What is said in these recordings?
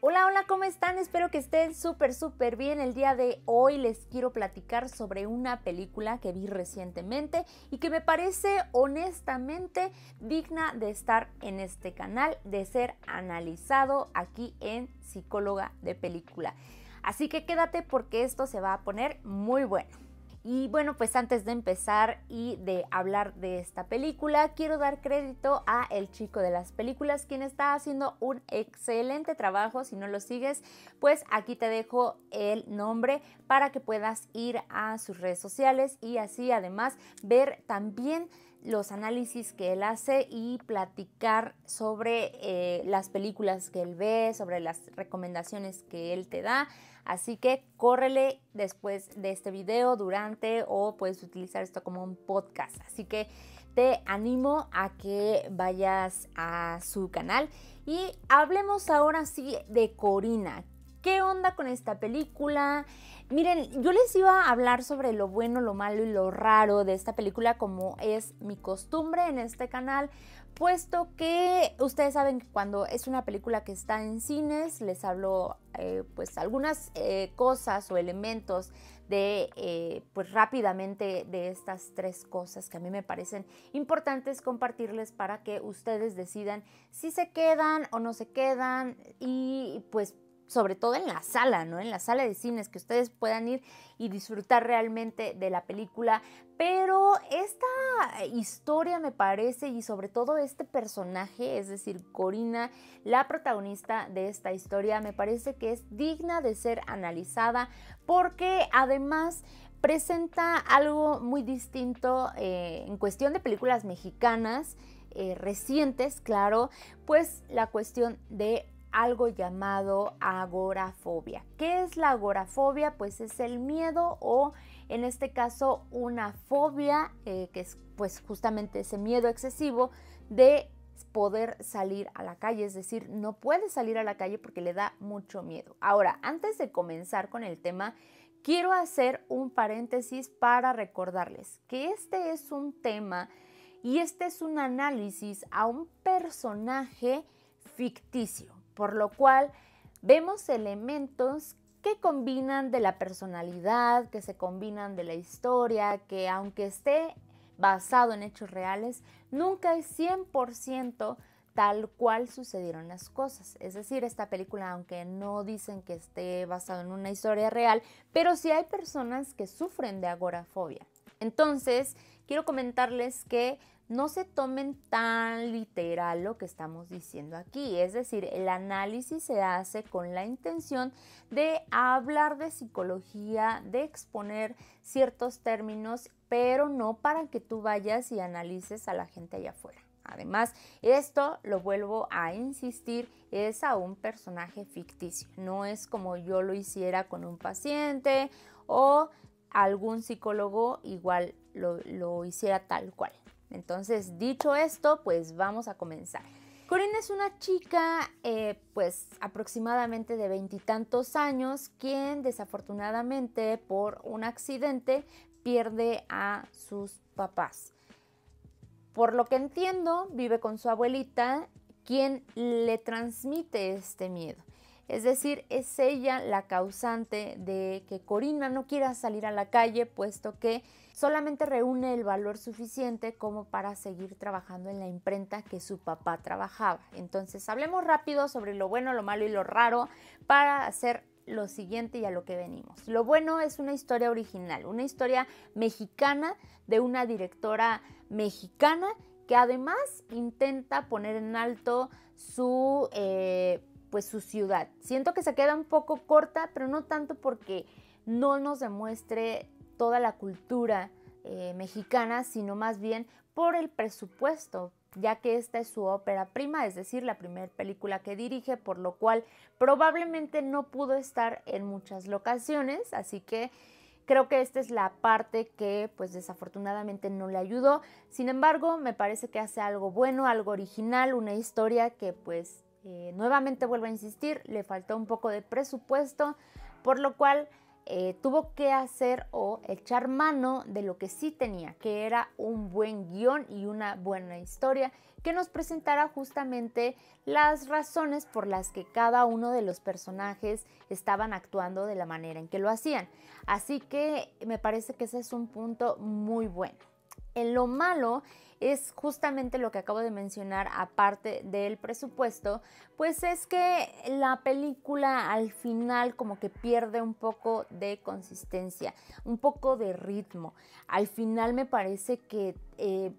Hola, hola, ¿cómo están? Espero que estén súper bien. El día de hoy les quiero platicar sobre una película que vi recientemente y que me parece honestamente digna de estar en este canal, de ser analizado aquí en Psicóloga de Película. Así que quédate porque esto se va a poner muy bueno. Y bueno, pues antes de empezar y de hablar de esta película, quiero dar crédito a El Chico de las Películas, quien está haciendo un excelente trabajo. Si no lo sigues, pues aquí te dejo el nombre para que puedas ir a sus redes sociales y así además ver también los análisis que él hace y platicar sobre las películas que él ve, sobre las recomendaciones que él te da. Así que córrele después de este video, durante, o puedes utilizar esto como un podcast. Así que te animo a que vayas a su canal y hablemos ahora sí de Corina. ¿Qué onda con esta película? Miren, yo les iba a hablar sobre lo bueno, lo malo y lo raro de esta película, como es mi costumbre en este canal, puesto que ustedes saben que cuando es una película que está en cines, les hablo pues algunas cosas o elementos de pues rápidamente de estas tres cosas que a mí me parecen importantes compartirles para que ustedes decidan si se quedan o no se quedan y pues sobre todo en la sala, ¿no? En la sala de cines, que ustedes puedan ir y disfrutar realmente de la película. Pero esta historia me parece, y sobre todo este personaje, es decir, Corina, la protagonista de esta historia, me parece que es digna de ser analizada porque además presenta algo muy distinto en cuestión de películas mexicanas recientes, claro, pues la cuestión de algo llamado agorafobia. ¿Qué es la agorafobia? Pues es el miedo o en este caso una fobia que es pues justamente ese miedo excesivo de poder salir a la calle, es decir, no puede salir a la calle porque le da mucho miedo. Ahora, antes de comenzar con el tema, quiero hacer un paréntesis para recordarles que este es un tema y este es un análisis a un personaje ficticio, por lo cual vemos elementos que combinan de la personalidad, que se combinan de la historia, que aunque esté basado en hechos reales, nunca es 100% tal cual sucedieron las cosas. Es decir, esta película, aunque no dicen que esté basado en una historia real, pero sí hay personas que sufren de agorafobia. Entonces, quiero comentarles que no se tomen tan literal lo que estamos diciendo aquí. Es decir, el análisis se hace con la intención de hablar de psicología, de exponer ciertos términos, pero no para que tú vayas y analices a la gente allá afuera. Además, esto, lo vuelvo a insistir, es a un personaje ficticio. No es como yo lo hiciera con un paciente o algún psicólogo igual lo hiciera tal cual. Entonces, dicho esto, pues vamos a comenzar. Corina es una chica, pues aproximadamente de 20 y tantos años, quien desafortunadamente por un accidente pierde a sus papás. Por lo que entiendo, vive con su abuelita, quien le transmite este miedo. Es decir, es ella la causante de que Corina no quiera salir a la calle, puesto que solamente reúne el valor suficiente como para seguir trabajando en la imprenta que su papá trabajaba. Entonces, hablemos rápido sobre lo bueno, lo malo y lo raro para hacer lo siguiente y a lo que venimos. Lo bueno es una historia original, una historia mexicana de una directora mexicana que además intenta poner en alto su ciudad. Siento que se queda un poco corta, pero no tanto porque no nos demuestre toda la cultura mexicana, sino más bien por el presupuesto, ya que esta es su ópera prima, es decir, la primera película que dirige, por lo cual probablemente no pudo estar en muchas locaciones, así que creo que esta es la parte que pues desafortunadamente no le ayudó. Sin embargo, me parece que hace algo bueno, algo original, una historia que nuevamente vuelvo a insistir, le faltó un poco de presupuesto, por lo cual tuvo que hacer o echar mano de lo que sí tenía, que era un buen guión y una buena historia que nos presentara justamente las razones por las que cada uno de los personajes estaban actuando de la manera en que lo hacían. Así que me parece que ese es un punto muy bueno. En lo malo es justamente lo que acabo de mencionar, aparte del presupuesto, pues es que la película al final como que pierde un poco de consistencia, un poco de ritmo. Al final me parece que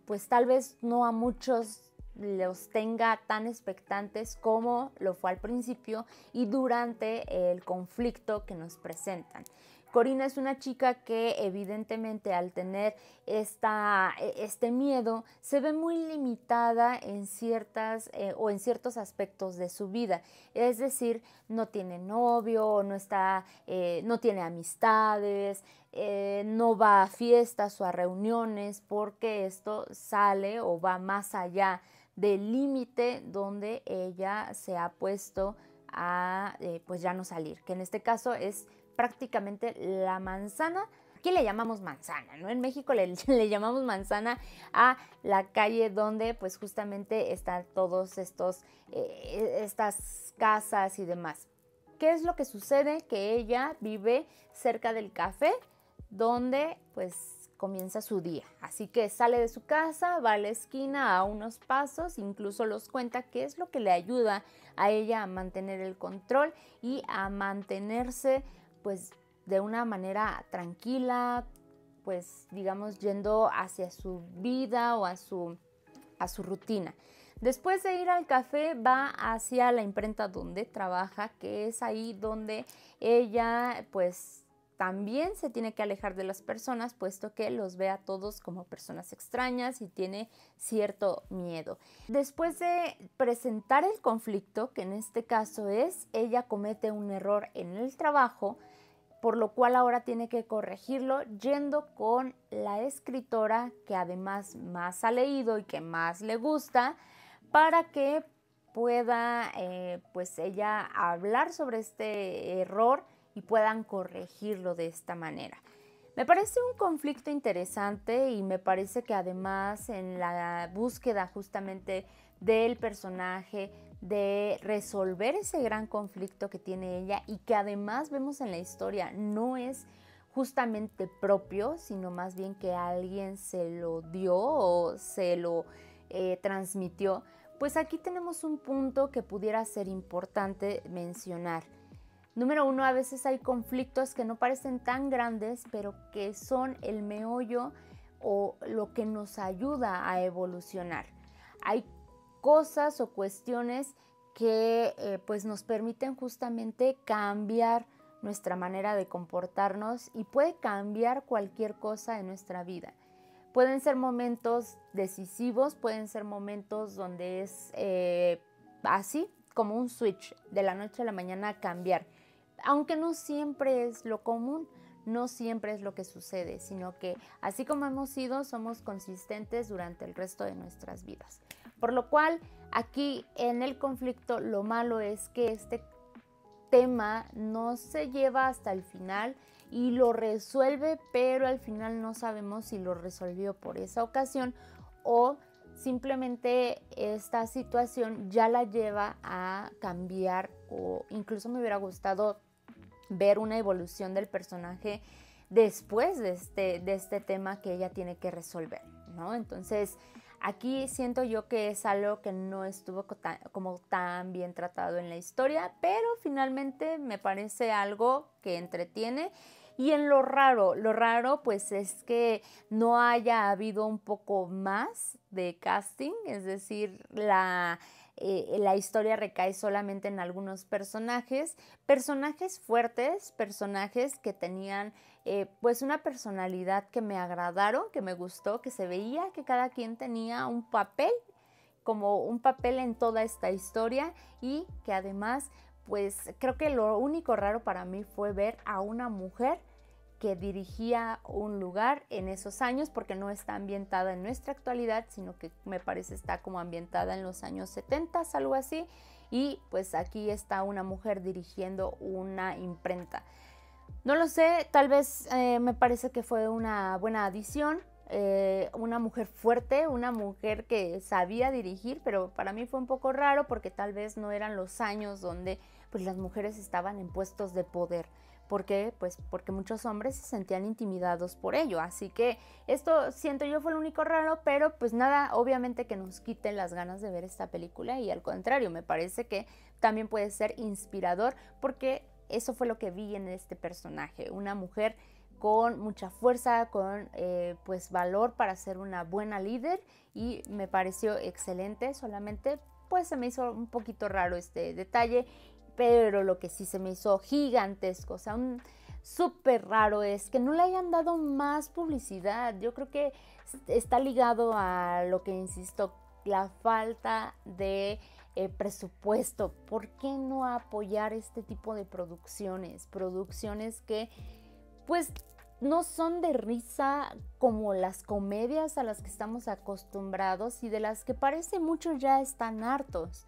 pues tal vez no a muchos los tenga tan expectantes como lo fue al principio y durante el conflicto que nos presentan. Corina es una chica que evidentemente al tener este miedo se ve muy limitada en ciertos aspectos de su vida. Es decir, no tiene novio, no tiene amistades, no va a fiestas o a reuniones porque esto sale o va más allá del límite donde ella se ha puesto a pues ya no salir, que en este caso es prácticamente la manzana. Aquí le llamamos manzana, ¿no? En México le llamamos manzana a la calle donde pues justamente están todos estas casas y demás. ¿Qué es lo que sucede? Que ella vive cerca del café donde pues comienza su día. Así que sale de su casa, va a la esquina a unos pasos, incluso los cuenta, qué es lo que le ayuda a ella a mantener el control y a mantenerse pues de una manera tranquila, pues digamos yendo hacia su vida o a su rutina. Después de ir al café va hacia la imprenta donde trabaja, que es ahí donde ella pues también se tiene que alejar de las personas, puesto que los ve a todos como personas extrañas y tiene cierto miedo. Después de presentar el conflicto, que en este caso es, ella comete un error en el trabajo, por lo cual ahora tiene que corregirlo yendo con la escritora que además más ha leído y que más le gusta, para que pueda pues ella hablar sobre este error y puedan corregirlo de esta manera. Me parece un conflicto interesante y me parece que además en la búsqueda justamente del personaje, de resolver ese gran conflicto que tiene ella y que además vemos en la historia no es justamente propio, sino más bien que alguien se lo dio o se lo transmitió, pues aquí tenemos un punto que pudiera ser importante mencionar. Número uno, a veces hay conflictos que no parecen tan grandes, pero que son el meollo o lo que nos ayuda a evolucionar. Hay cosas o cuestiones que pues nos permiten justamente cambiar nuestra manera de comportarnos y puede cambiar cualquier cosa en nuestra vida. Pueden ser momentos decisivos, pueden ser momentos donde es así como un switch de la noche a la mañana cambiar. Aunque no siempre es lo común, no siempre es lo que sucede, sino que así como hemos sido, somos consistentes durante el resto de nuestras vidas. Por lo cual, aquí en el conflicto, lo malo es que este tema no se lleva hasta el final y lo resuelve, pero al final no sabemos si lo resolvió por esa ocasión o simplemente esta situación ya la lleva a cambiar, o incluso me hubiera gustado ver una evolución del personaje después de este tema que ella tiene que resolver, ¿no? Entonces, aquí siento yo que es algo que no estuvo como tan bien tratado en la historia, pero finalmente me parece algo que entretiene. Y en lo raro pues es que no haya habido un poco más de casting, es decir, la historia recae solamente en algunos personajes fuertes, personajes que tenían pues una personalidad que me agradaron, que me gustó, que se veía que cada quien tenía un papel, como un papel en toda esta historia, y que además pues creo que lo único raro para mí fue ver a una mujer que dirigía un lugar en esos años, porque no está ambientada en nuestra actualidad, sino que me parece está como ambientada en los años 70, algo así, y pues aquí está una mujer dirigiendo una imprenta. No lo sé, tal vez me parece que fue una buena adición, una mujer fuerte, una mujer que sabía dirigir, pero para mí fue un poco raro porque tal vez no eran los años donde pues las mujeres estaban en puestos de poder. ¿Por qué? Pues porque muchos hombres se sentían intimidados por ello, así que esto siento yo fue lo único raro, pero pues nada, obviamente que nos quiten las ganas de ver esta película y al contrario, me parece que también puede ser inspirador porque eso fue lo que vi en este personaje, una mujer con mucha fuerza, con pues valor para ser una buena líder y me pareció excelente, solamente pues se me hizo un poquito raro este detalle, pero lo que sí se me hizo gigantesco, o sea, un súper raro es que no le hayan dado más publicidad. Yo creo que está ligado a lo que insisto, la falta de presupuesto. ¿Por qué no apoyar este tipo de producciones? Producciones que pues no son de risa como las comedias a las que estamos acostumbrados y de las que parece muchos ya están hartos,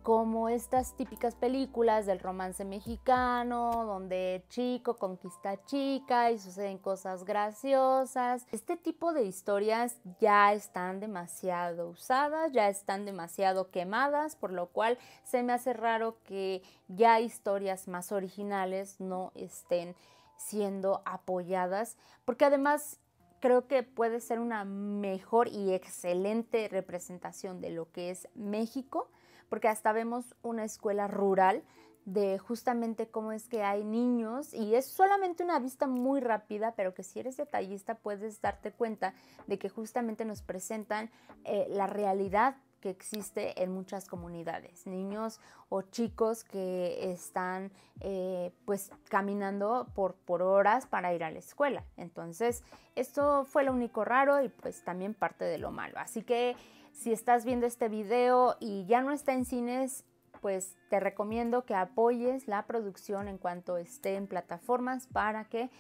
como estas típicas películas del romance mexicano, donde chico conquista a chica y suceden cosas graciosas. Este tipo de historias ya están demasiado usadas, ya están demasiado quemadas, por lo cual se me hace raro que ya historias más originales no estén siendo apoyadas, porque además creo que puede ser una mejor y excelente representación de lo que es México, porque hasta vemos una escuela rural de justamente cómo es que hay niños y es solamente una vista muy rápida, pero que si eres detallista puedes darte cuenta de que justamente nos presentan la realidad que existe en muchas comunidades, niños o chicos que están pues caminando por horas para ir a la escuela. Entonces esto fue lo único raro y pues también parte de lo malo, así que si estás viendo este video y ya no está en cines, pues te recomiendo que apoyes la producción en cuanto esté en plataformas para que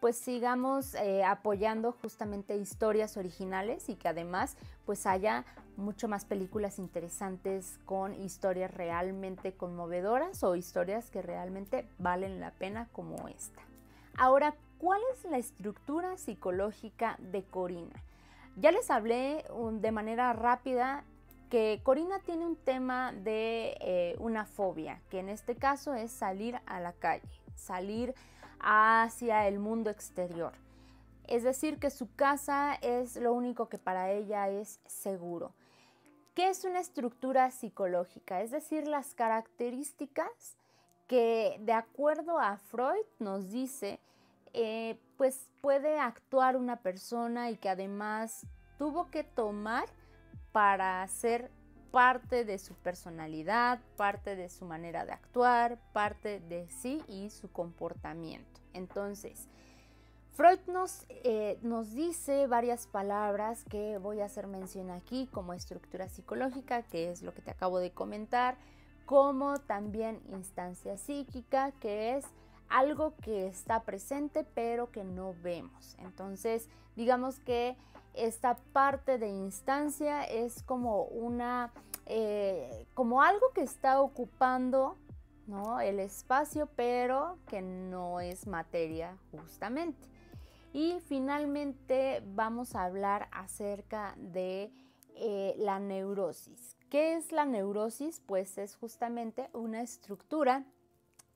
pues sigamos apoyando justamente historias originales y que además pues haya mucho más películas interesantes con historias realmente conmovedoras o historias que realmente valen la pena como esta. Ahora, ¿cuál es la estructura psicológica de Corina? Ya les hablé de manera rápida que Corina tiene un tema de una fobia, que en este caso es salir a la calle, salir hacia el mundo exterior. Es decir, que su casa es lo único que para ella es seguro. ¿Qué es una estructura psicológica? Es decir, las características que de acuerdo a Freud nos dice pues puede actuar una persona y que además tuvo que tomar para ser parte de su personalidad, parte de su manera de actuar, parte de sí y su comportamiento. Entonces, Freud nos dice varias palabras que voy a hacer mención aquí, como estructura psicológica, que es lo que te acabo de comentar, como también instancia psíquica, que es algo que está presente pero que no vemos. Entonces, digamos que esta parte de instancia es como como algo que está ocupando, ¿no?, el espacio, pero que no es materia justamente. Y finalmente vamos a hablar acerca de la neurosis. ¿Qué es la neurosis? Pues es justamente una estructura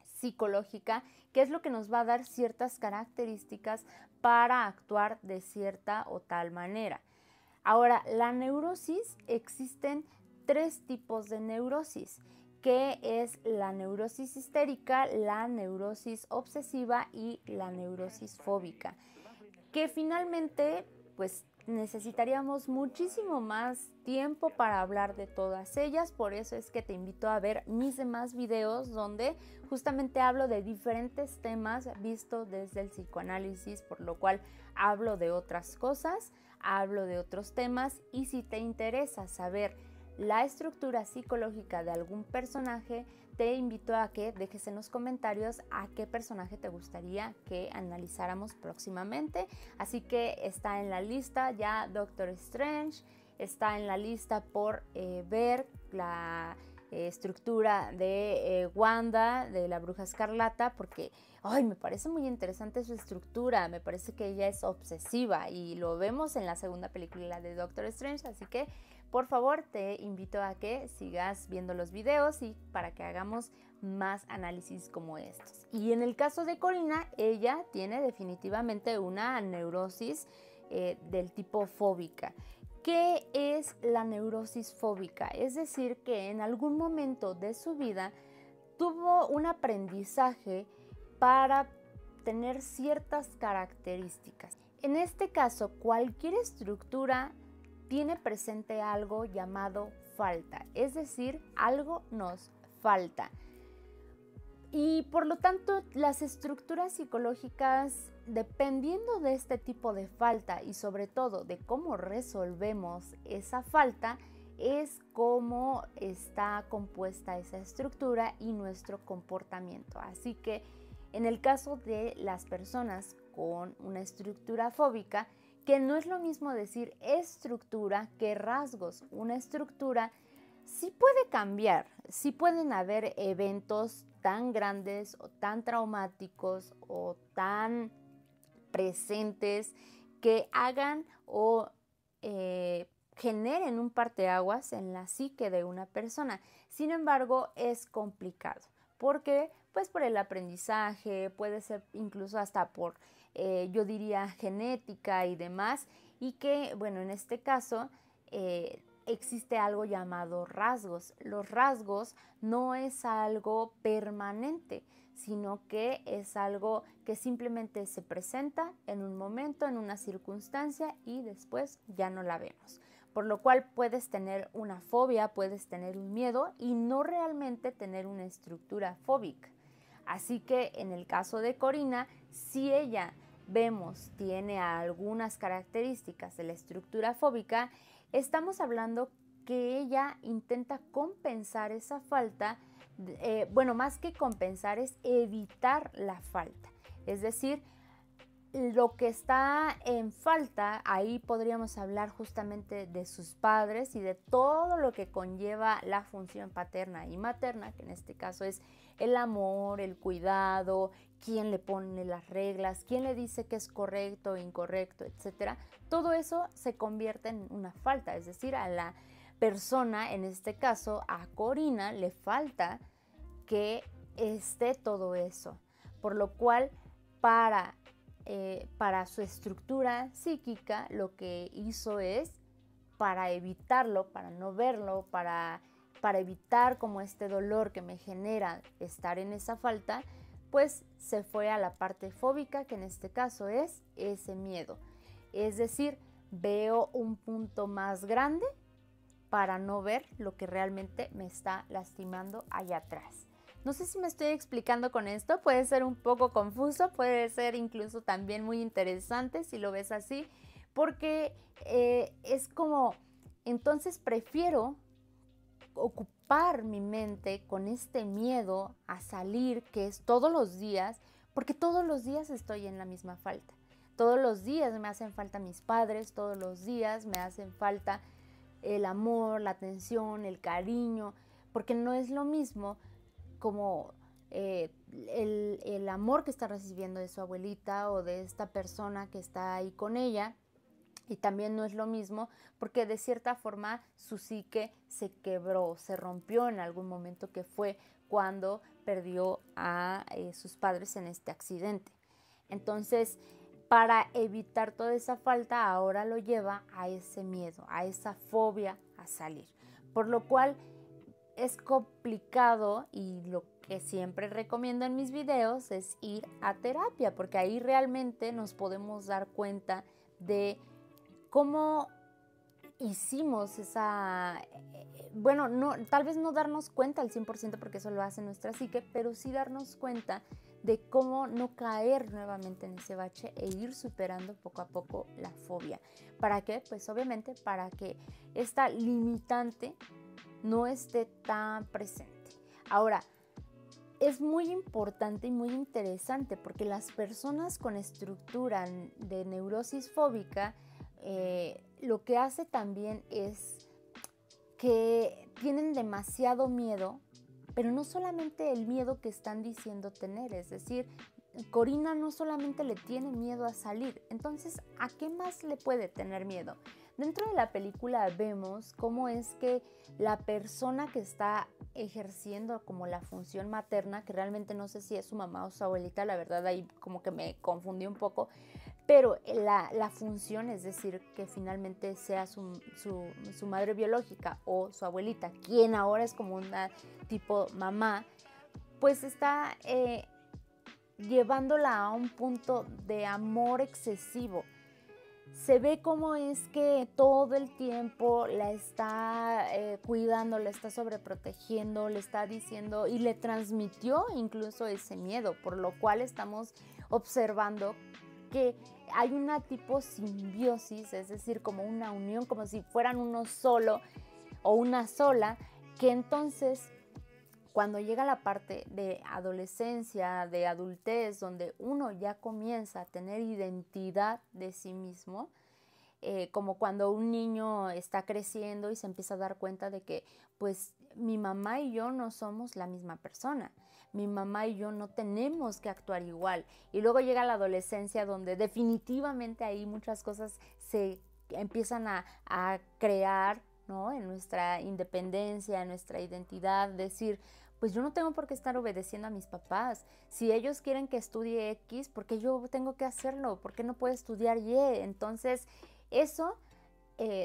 psicológica que es lo que nos va a dar ciertas características para actuar de cierta o tal manera. Ahora, la neurosis, existen 3 tipos de neurosis, que es la neurosis histérica, la neurosis obsesiva y la neurosis fóbica, que finalmente pues necesitaríamos muchísimo más tiempo para hablar de todas ellas, por eso es que te invito a ver mis demás videos donde justamente hablo de diferentes temas vistos desde el psicoanálisis, por lo cual hablo de otras cosas, hablo de otros temas y si te interesa saber la estructura psicológica de algún personaje, te invito a que dejes en los comentarios a qué personaje te gustaría que analizáramos próximamente. Así que está en la lista ya Doctor Strange, está en la lista por ver la estructura de Wanda, de la Bruja Escarlata, porque me parece muy interesante su estructura, me parece que ella es obsesiva y lo vemos en la segunda película de Doctor Strange, así que por favor te invito a que sigas viendo los videos y para que hagamos más análisis como estos. Y en el caso de Corina, ella tiene definitivamente una neurosis del tipo fóbica. ¿Qué es la neurosis fóbica? Es decir, que en algún momento de su vida tuvo un aprendizaje para tener ciertas características. En este caso, cualquier estructura tiene presente algo llamado falta, es decir, algo nos falta. Y por lo tanto, las estructuras psicológicas, dependiendo de este tipo de falta y sobre todo de cómo resolvemos esa falta, es cómo está compuesta esa estructura y nuestro comportamiento. Así que en el caso de las personas con una estructura fóbica, que no es lo mismo decir estructura que rasgos. Una estructura sí puede cambiar, sí pueden haber eventos tan grandes o tan traumáticos o tan presentes que hagan o generen un parteaguas en la psique de una persona. Sin embargo, es complicado porque pues por el aprendizaje, puede ser incluso hasta por, yo diría, genética y demás, y que, bueno, en este caso existe algo llamado rasgos. Los rasgos no es algo permanente, sino que es algo que simplemente se presenta en un momento, en una circunstancia y después ya no la vemos. Por lo cual puedes tener una fobia, puedes tener un miedo y no realmente tener una estructura fóbica. Así que en el caso de Corina, si ella vemos tiene algunas características de la estructura fóbica, estamos hablando que ella intenta compensar esa falta, bueno, más que compensar es evitar la falta. Es decir, lo que está en falta, ahí podríamos hablar justamente de sus padres y de todo lo que conlleva la función paterna y materna, que en este caso es el amor, el cuidado, quién le pone las reglas, quién le dice que es correcto o incorrecto, etc. Todo eso se convierte en una falta, es decir, a la persona, en este caso a Corina, le falta que esté todo eso, por lo cual para su estructura psíquica lo que hizo es, para evitarlo, para no verlo, para evitar como este dolor que me genera estar en esa falta, pues se fue a la parte fóbica, que en este caso es ese miedo. Es decir, veo un punto más grande para no ver lo que realmente me está lastimando allá atrás. No sé si me estoy explicando con esto, puede ser un poco confuso, puede ser incluso también muy interesante si lo ves así, porque es como, entonces prefiero ocupar mi mente con este miedo a salir, que es todos los días, porque todos los días estoy en la misma falta. Todos los días me hacen falta mis padres, todos los días me hacen falta el amor, la atención, el cariño, porque no es lo mismo como el amor que está recibiendo de su abuelita o de esta persona que está ahí con ella. Y también no es lo mismo porque de cierta forma su psique se quebró, se rompió en algún momento, que fue cuando perdió a sus padres en este accidente. Entonces, para evitar toda esa falta, ahora lo lleva a ese miedo, a esa fobia a salir. Por lo cual es complicado, y lo que siempre recomiendo en mis videos es ir a terapia, porque ahí realmente nos podemos dar cuenta de cómo hicimos esa, bueno, no, tal vez no darnos cuenta al 100% porque eso lo hace nuestra psique, pero sí darnos cuenta de cómo no caer nuevamente en ese bache e ir superando poco a poco la fobia. ¿Para qué? Pues obviamente para que esta limitante no esté tan presente. Ahora, es muy importante y muy interesante porque las personas con estructura de neurosis fóbica, lo que hace también es que tienen demasiado miedo, pero no solamente el miedo que están diciendo tener, es decir, Corina no solamente le tiene miedo a salir, entonces, ¿a qué más le puede tener miedo? Dentro de la película vemos cómo es que la persona que está ejerciendo como la función materna, que realmente no sé si es su mamá o su abuelita, la verdad ahí como que me confundí un poco, pero la función, es decir, que finalmente sea su madre biológica o su abuelita, quien ahora es como una tipo mamá, pues está llevándola a un punto de amor excesivo. Se ve cómo es que todo el tiempo la está cuidando, la está sobreprotegiendo, le está diciendo y le transmitió incluso ese miedo, por lo cual estamos observando que hay una tipo simbiosis, es decir, como una unión, como si fueran uno solo o una sola, que entonces cuando llega la parte de adolescencia, de adultez, donde uno ya comienza a tener identidad de sí mismo, como cuando un niño está creciendo y se empieza a dar cuenta de que, pues, mi mamá y yo no somos la misma persona. Mi mamá y yo no tenemos que actuar igual. Y luego llega la adolescencia donde definitivamente ahí muchas cosas se empiezan a crear, ¿no? En nuestra independencia, en nuestra identidad, decir, pues yo no tengo por qué estar obedeciendo a mis papás. Si ellos quieren que estudie X, ¿por qué yo tengo que hacerlo? ¿Por qué no puedo estudiar Y? Entonces, eso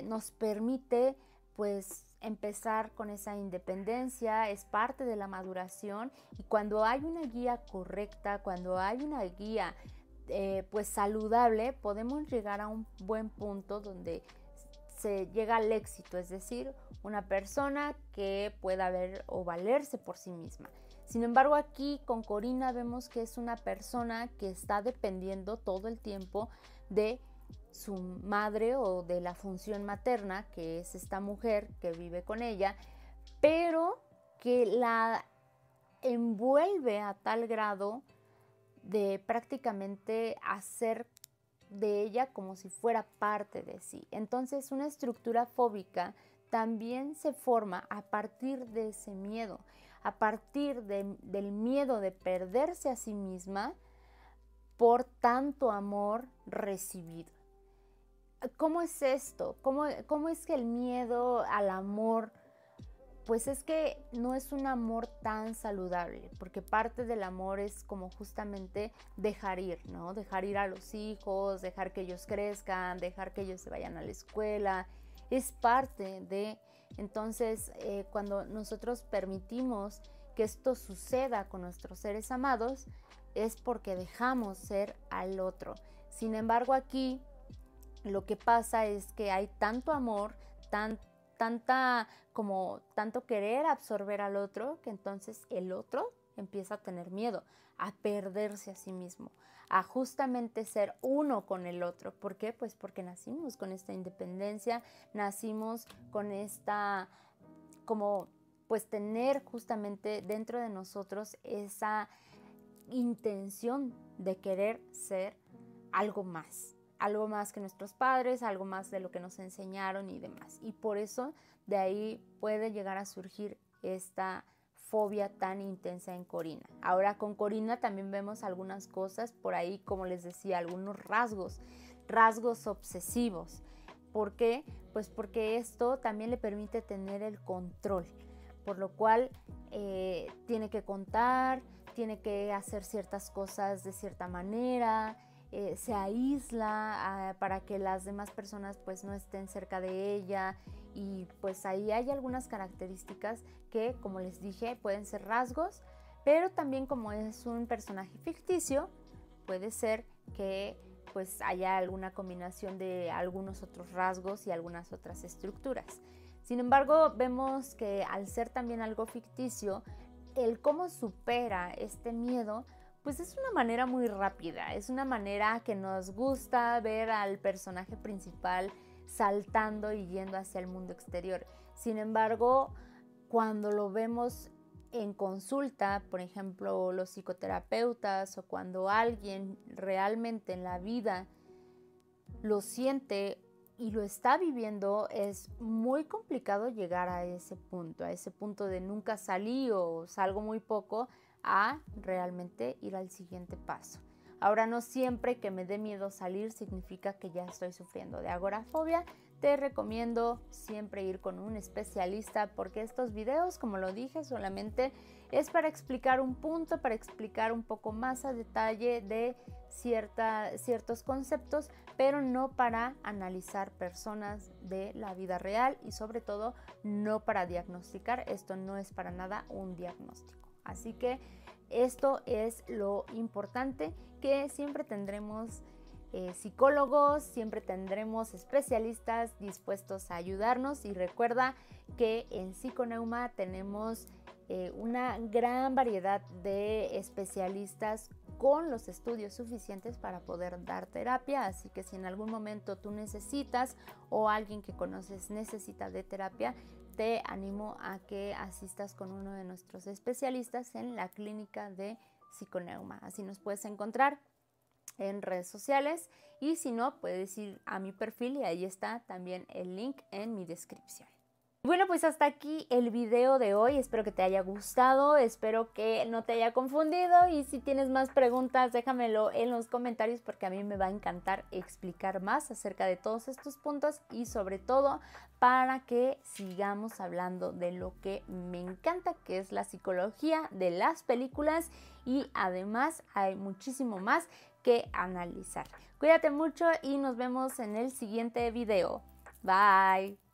nos permite, pues, empezar con esa independencia, es parte de la maduración, y cuando hay una guía correcta, cuando hay una guía pues saludable, podemos llegar a un buen punto donde se llega al éxito, es decir, una persona que pueda ver o valerse por sí misma. Sin embargo, aquí con Corina vemos que es una persona que está dependiendo todo el tiempo de su madre o de la función materna, que es esta mujer que vive con ella, pero que la envuelve a tal grado de prácticamente hacer de ella como si fuera parte de sí. Entonces, una estructura fóbica también se forma a partir de ese miedo, a partir del miedo de perderse a sí misma por tanto amor recibido. ¿Cómo es esto? ¿Cómo es que el miedo al amor, pues es que no es un amor tan saludable? Porque parte del amor es como justamente dejar ir, ¿no? Dejar ir a los hijos, dejar que ellos crezcan, dejar que ellos se vayan a la escuela. Es parte de... Entonces, cuando nosotros permitimos que esto suceda con nuestros seres amados, es porque dejamos ser al otro. Sin embargo, aquí lo que pasa es que hay tanto amor, tanto querer absorber al otro, que entonces el otro empieza a tener miedo, a perderse a sí mismo, a justamente ser uno con el otro. ¿Por qué? Pues porque nacimos con esta independencia, nacimos con esta, como pues tener justamente dentro de nosotros esa intención de querer ser algo más que nuestros padres, algo más de lo que nos enseñaron y demás. Y por eso de ahí puede llegar a surgir esta fobia tan intensa en Corina. Ahora con Corina también vemos algunas cosas por ahí, como les decía, algunos rasgos obsesivos. ¿Por qué? Pues porque esto también le permite tener el control, por lo cual tiene que contar, tiene que hacer ciertas cosas de cierta manera, se aísla para que las demás personas pues no estén cerca de ella, y pues ahí hay algunas características que, como les dije, pueden ser rasgos, pero también como es un personaje ficticio, puede ser que pues haya alguna combinación de algunos otros rasgos y algunas otras estructuras. Sin embargo, vemos que al ser también algo ficticio, el cómo supera este miedo pues es una manera muy rápida, es una manera que nos gusta ver al personaje principal saltando y yendo hacia el mundo exterior. Sin embargo, cuando lo vemos en consulta, por ejemplo, los psicoterapeutas, o cuando alguien realmente en la vida lo siente y lo está viviendo, es muy complicado llegar a ese punto de nunca salí o salgo muy poco, a realmente ir al siguiente paso. Ahora, no siempre que me dé miedo salir significa que ya estoy sufriendo de agorafobia. Te recomiendo siempre ir con un especialista porque estos videos, como lo dije, solamente es para explicar un punto, para explicar un poco más a detalle de ciertos conceptos, pero no para analizar personas de la vida real y sobre todo no para diagnosticar. Esto no es para nada un diagnóstico. Así que esto es lo importante, que siempre tendremos psicólogos, siempre tendremos especialistas dispuestos a ayudarnos, y recuerda que en Psiconeuma tenemos una gran variedad de especialistas con los estudios suficientes para poder dar terapia, así que si en algún momento tú necesitas o alguien que conoces necesita de terapia, te animo a que asistas con uno de nuestros especialistas en la clínica de Psiconeuma. Así nos puedes encontrar en redes sociales, y si no, puedes ir a mi perfil y ahí está también el link en mi descripción. Bueno, pues hasta aquí el video de hoy. Espero que te haya gustado, espero que no te haya confundido, y si tienes más preguntas déjamelo en los comentarios porque a mí me va a encantar explicar más acerca de todos estos puntos, y sobre todo para que sigamos hablando de lo que me encanta, que es la psicología de las películas, y además hay muchísimo más que analizar. Cuídate mucho y nos vemos en el siguiente video. Bye.